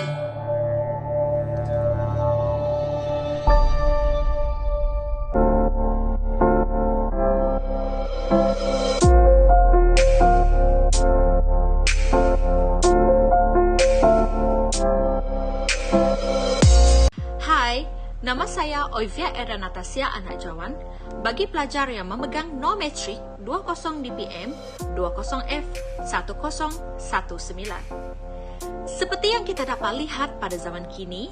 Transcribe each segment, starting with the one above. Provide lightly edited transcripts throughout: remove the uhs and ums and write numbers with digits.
Hai, nama saya Oivia Era Natasha Anakjawan. Bagi pelajar yang memegang non-metrik 20 DPM 20F 1019. Seperti yang kita dapat lihat pada zaman kini,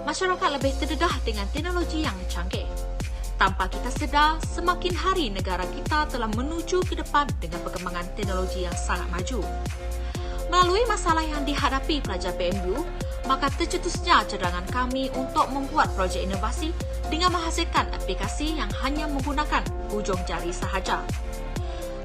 masyarakat lebih terdedah dengan teknologi yang canggih. Tanpa kita sedar, semakin hari negara kita telah menuju ke depan dengan perkembangan teknologi yang sangat maju. Melalui masalah yang dihadapi pelajar PMU, maka tercetusnya cadangan kami untuk membuat projek inovasi dengan menghasilkan aplikasi yang hanya menggunakan hujung jari sahaja.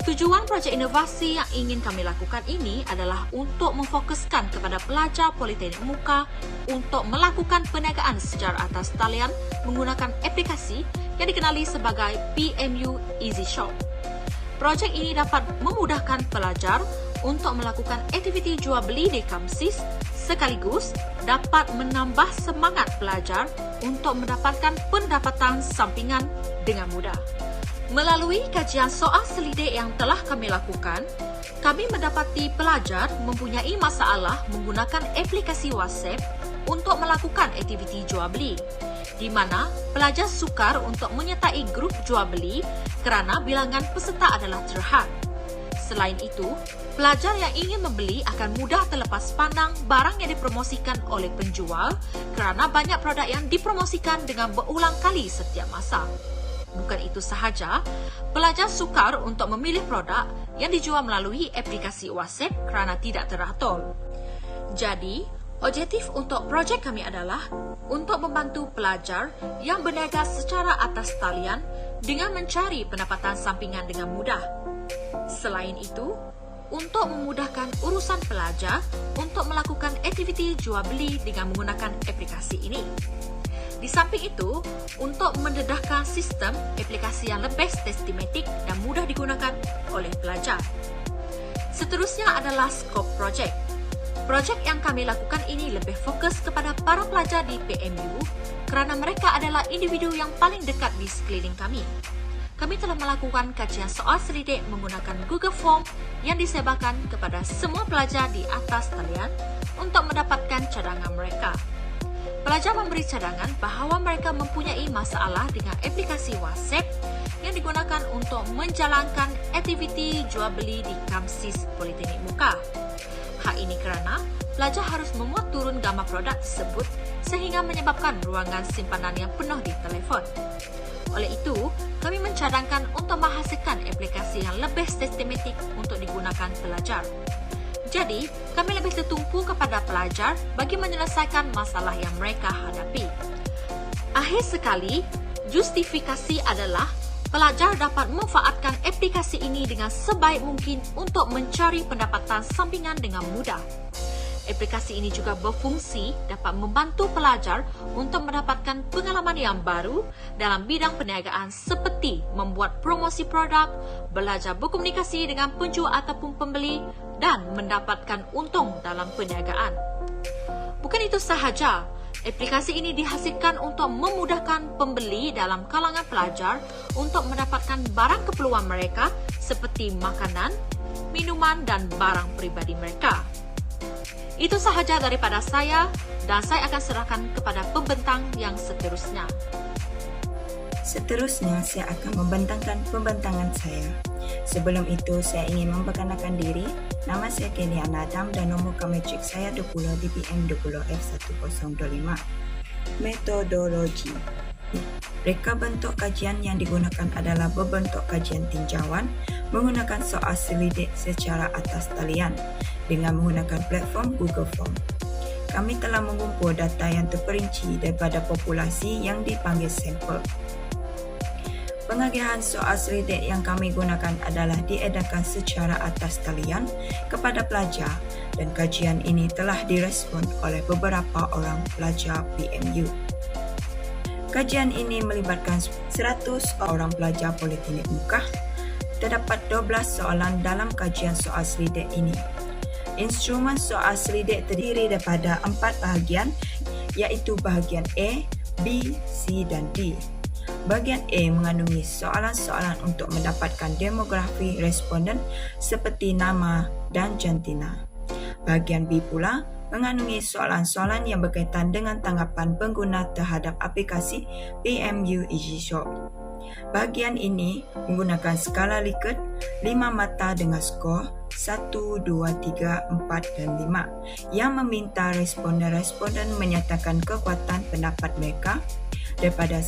Tujuan projek inovasi yang ingin kami lakukan ini adalah untuk memfokuskan kepada pelajar Politeknik Muka untuk melakukan perniagaan secara atas talian menggunakan aplikasi yang dikenali sebagai PMU Easy Shop. Projek ini dapat memudahkan pelajar untuk melakukan aktiviti jual beli di kampus sekaligus dapat menambah semangat pelajar untuk mendapatkan pendapatan sampingan dengan mudah. Melalui kajian soal selidik yang telah kami lakukan, kami mendapati pelajar mempunyai masalah menggunakan aplikasi WhatsApp untuk melakukan aktiviti jual beli, di mana pelajar sukar untuk menyertai grup jual beli kerana bilangan peserta adalah terhad. Selain itu, pelajar yang ingin membeli akan mudah terlepas pandang barang yang dipromosikan oleh penjual kerana banyak produk yang dipromosikan dengan berulang kali setiap masa. Bukan itu sahaja, pelajar sukar untuk memilih produk yang dijual melalui aplikasi WhatsApp kerana tidak teratur. Jadi, objektif untuk projek kami adalah untuk membantu pelajar yang berniaga secara atas talian dengan mencari pendapatan sampingan dengan mudah. Selain itu, untuk memudahkan urusan pelajar untuk melakukan aktiviti jual beli dengan menggunakan aplikasi ini. Di samping itu, untuk mendedahkan sistem aplikasi yang lebih sistematik dan mudah digunakan oleh pelajar. Seterusnya adalah skop projek. Projek yang kami lakukan ini lebih fokus kepada para pelajar di PMU kerana mereka adalah individu yang paling dekat di sekeliling kami. Kami telah melakukan kajian soal selidik menggunakan Google Form yang disebarkan kepada semua pelajar di atas talian untuk mendapatkan cadangan mereka. Pelajar memberi cadangan bahawa mereka mempunyai masalah dengan aplikasi WhatsApp yang digunakan untuk menjalankan aktiviti jual beli di kampus Politeknik Muka. Hal ini kerana pelajar harus memuat turun gambar produk tersebut sehingga menyebabkan ruangan simpanan yang penuh di telefon. Oleh itu, kami mencadangkan untuk menghasilkan aplikasi yang lebih sistematik untuk digunakan pelajar. Jadi, kami lebih tertumpu kepada pelajar bagi menyelesaikan masalah yang mereka hadapi. Akhir sekali, justifikasi adalah pelajar dapat memanfaatkan aplikasi ini dengan sebaik mungkin untuk mencari pendapatan sampingan dengan mudah. Aplikasi ini juga berfungsi dapat membantu pelajar untuk mendapatkan pengalaman yang baru dalam bidang perniagaan seperti membuat promosi produk, belajar berkomunikasi dengan penjual ataupun pembeli dan mendapatkan untung dalam perniagaan. Bukan itu sahaja, aplikasi ini dihasilkan untuk memudahkan pembeli dalam kalangan pelajar untuk mendapatkan barang keperluan mereka seperti makanan, minuman dan barang peribadi mereka. Itu sahaja daripada saya dan saya akan serahkan kepada pembentang yang seterusnya. Seterusnya, saya akan membentangkan pembentangan saya. Sebelum itu, saya ingin memperkenalkan diri. Nama saya Kelian Adam dan nombor kametrik saya 20 DPM 20F1025. Metodologi. Reka bentuk kajian yang digunakan adalah berbentuk kajian tinjauan menggunakan soal selidik secara atas talian dengan menggunakan platform Google Form. Kami telah mengumpul data yang terperinci daripada populasi yang dipanggil sampel. Pengagihan soal selidik yang kami gunakan adalah diedarkan secara atas talian kepada pelajar dan kajian ini telah direspon oleh beberapa orang pelajar PMU. Kajian ini melibatkan 100 orang pelajar Politeknik Muka. Terdapat 12 soalan dalam kajian soal selidik ini. Instrumen soal selidik terdiri daripada 4 bahagian, iaitu bahagian A, B, C dan D. Bahagian A mengandungi soalan-soalan untuk mendapatkan demografi responden seperti nama dan jantina. Bahagian B pula mengandungi soalan-soalan yang berkaitan dengan tanggapan pengguna terhadap aplikasi PMU EasyShop. Bahagian ini menggunakan skala Likert 5 mata dengan skor 1, 2, 3, 4 dan 5 yang meminta responden-responden menyatakan kekuatan pendapat mereka daripada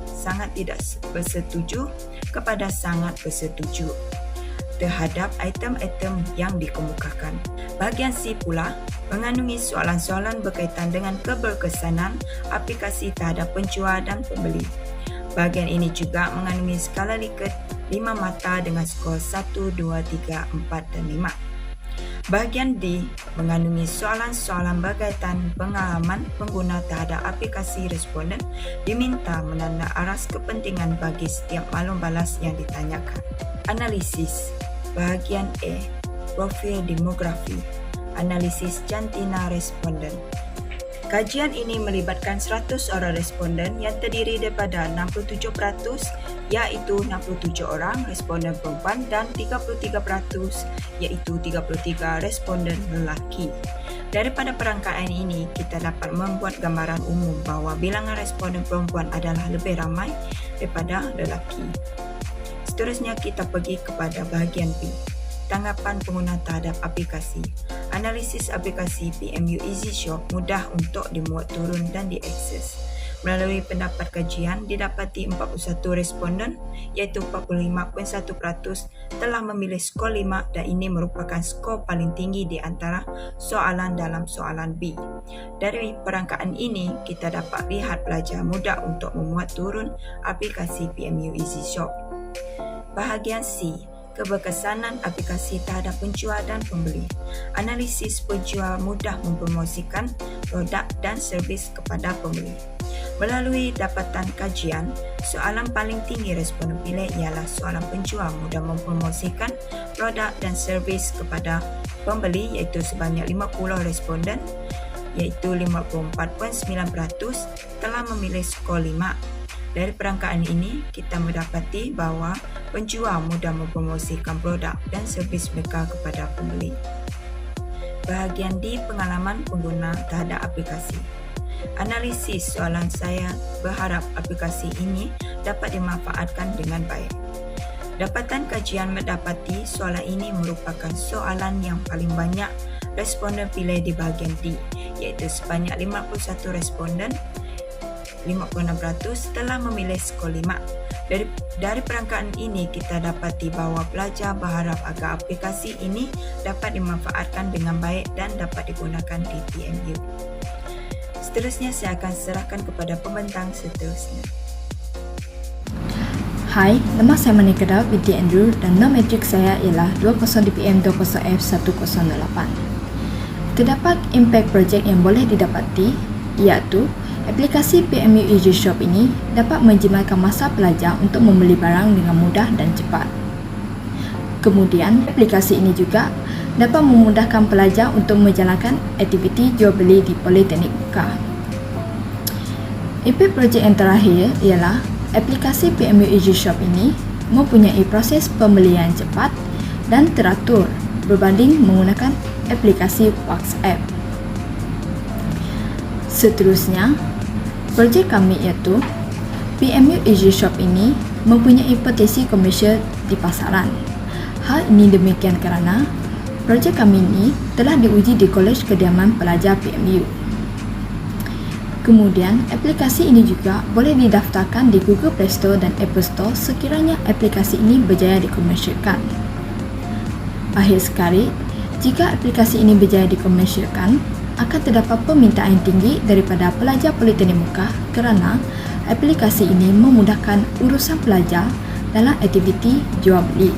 sangat tidak bersetuju kepada sangat bersetuju terhadap item-item yang dikemukakan. Bahagian C pula mengandungi soalan-soalan berkaitan dengan keberkesanan aplikasi terhadap penjual dan pembeli. Bahagian ini juga mengandungi skala Likert 5 mata dengan skor 1, 2, 3, 4 dan 5. Bahagian D mengandungi soalan-soalan berkaitan pengalaman pengguna terhadap aplikasi responden diminta menanda aras kepentingan bagi setiap maklum balas yang ditanyakan. Analisis. Bahagian A, profil demografi, analisis jantina responden. Kajian ini melibatkan 100 orang responden yang terdiri daripada 67%, iaitu 67 orang responden perempuan dan 33%, iaitu 33 responden lelaki. Daripada perangkaian ini, kita dapat membuat gambaran umum bahawa bilangan responden perempuan adalah lebih ramai daripada lelaki. Seterusnya kita pergi kepada bahagian B, tanggapan pengguna terhadap aplikasi. Analisis aplikasi PMU EasyShop mudah untuk dimuat turun dan diakses. Melalui pendapat kajian, didapati 41 responden iaitu 45.1% telah memilih skor 5 dan ini merupakan skor paling tinggi di antara soalan dalam soalan B. Dari perangkaan ini, kita dapat lihat pelajar mudah untuk memuat turun aplikasi PMU EasyShop. Bahagian C, keberkesanan aplikasi terhadap penjual dan pembeli. Analisis penjual mudah mempromosikan produk dan servis kepada pembeli. Melalui dapatan kajian, soalan paling tinggi responden pilih ialah soalan penjual mudah mempromosikan produk dan servis kepada pembeli iaitu sebanyak 50 responden iaitu 54.9% telah memilih skor 5. Dari perangkaan ini, kita mendapati bahawa penjual mudah mempromosikan produk dan servis mereka kepada pembeli. Bahagian D, pengalaman pengguna terhadap aplikasi. Analisis soalan saya berharap aplikasi ini dapat dimanfaatkan dengan baik. Dapatan kajian mendapati soalan ini merupakan soalan yang paling banyak responden pilih di bahagian D, iaitu sebanyak 51 responden 56% telah memilih skor 5. Dari perangkaan ini, kita dapati bahawa pelajar berharap agar aplikasi ini dapat dimanfaatkan dengan baik dan dapat digunakan di PMU. Seterusnya, saya akan serahkan kepada pembentang seterusnya. Hai, nama saya Manikada binti Andrew dan nama matrik saya ialah 20DPM20F108. Terdapat impact projek yang boleh didapati iaitu aplikasi PMU EasyShop ini dapat menjimatkan masa pelajar untuk membeli barang dengan mudah dan cepat. Kemudian, aplikasi ini juga dapat memudahkan pelajar untuk menjalankan aktiviti jual beli di Politeknik Muka. Impact projek yang terakhir ialah aplikasi PMU EasyShop ini mempunyai proses pembelian cepat dan teratur berbanding menggunakan aplikasi WhatsApp. Seterusnya, projek kami iaitu PMU EasyShop ini mempunyai potensi komersial di pasaran. Hal ini demikian kerana projek kami ini telah diuji di Kolej Kediaman Pelajar PMU. Kemudian, aplikasi ini juga boleh didaftarkan di Google Play Store dan Apple Store sekiranya aplikasi ini berjaya dikomersialkan. Akhir sekali, jika aplikasi ini berjaya dikomersialkan, akan terdapat permintaan tinggi daripada pelajar Politeknik Muka kerana aplikasi ini memudahkan urusan pelajar dalam aktiviti jual beli.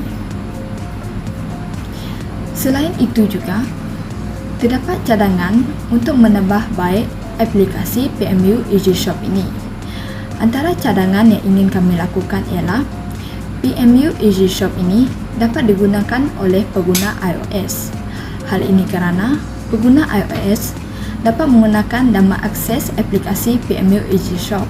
Selain itu juga, terdapat cadangan untuk menambah baik aplikasi PMU EasyShop ini. Antara cadangan yang ingin kami lakukan ialah PMU EasyShop ini dapat digunakan oleh pengguna iOS. Hal ini kerana pengguna iOS dapat menggunakan dan mengakses aplikasi PMU Easy Shop.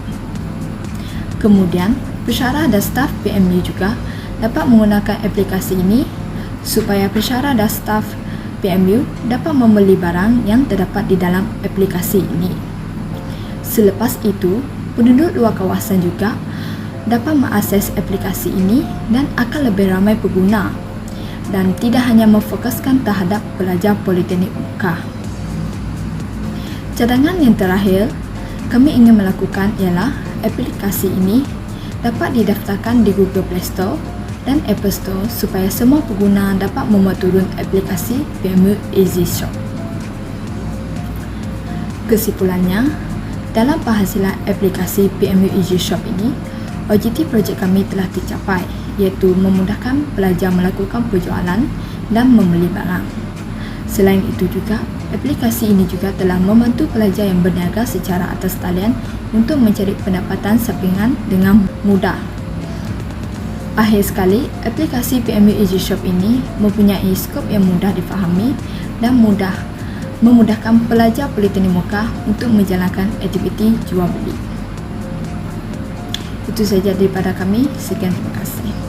Kemudian, pensyarah dan staf PMU juga dapat menggunakan aplikasi ini supaya pensyarah dan staf PMU dapat membeli barang yang terdapat di dalam aplikasi ini. Selepas itu, penduduk luar kawasan juga dapat mengakses aplikasi ini dan akan lebih ramai pengguna dan tidak hanya memfokuskan terhadap pelajar politeknik muka. Cadangan yang terakhir kami ingin melakukan ialah aplikasi ini dapat didaftarkan di Google Play Store dan Apple Store supaya semua pengguna dapat membuat turun aplikasi PMU Easy Shop. Kesimpulannya, dalam penghasilan aplikasi PMU Easy Shop ini, objektif projek kami telah tercapai, iaitu memudahkan pelajar melakukan penjualan dan membeli barang. Selain itu juga, aplikasi ini juga telah membantu pelajar yang berniaga secara atas talian untuk mencari pendapatan sampingan dengan mudah. Akhir sekali, aplikasi PMU Easy Shop ini mempunyai skop yang mudah difahami dan memudahkan pelajar politeknik muka untuk menjalankan aktiviti jual beli. Itu saja daripada kami. Sekian, terima kasih.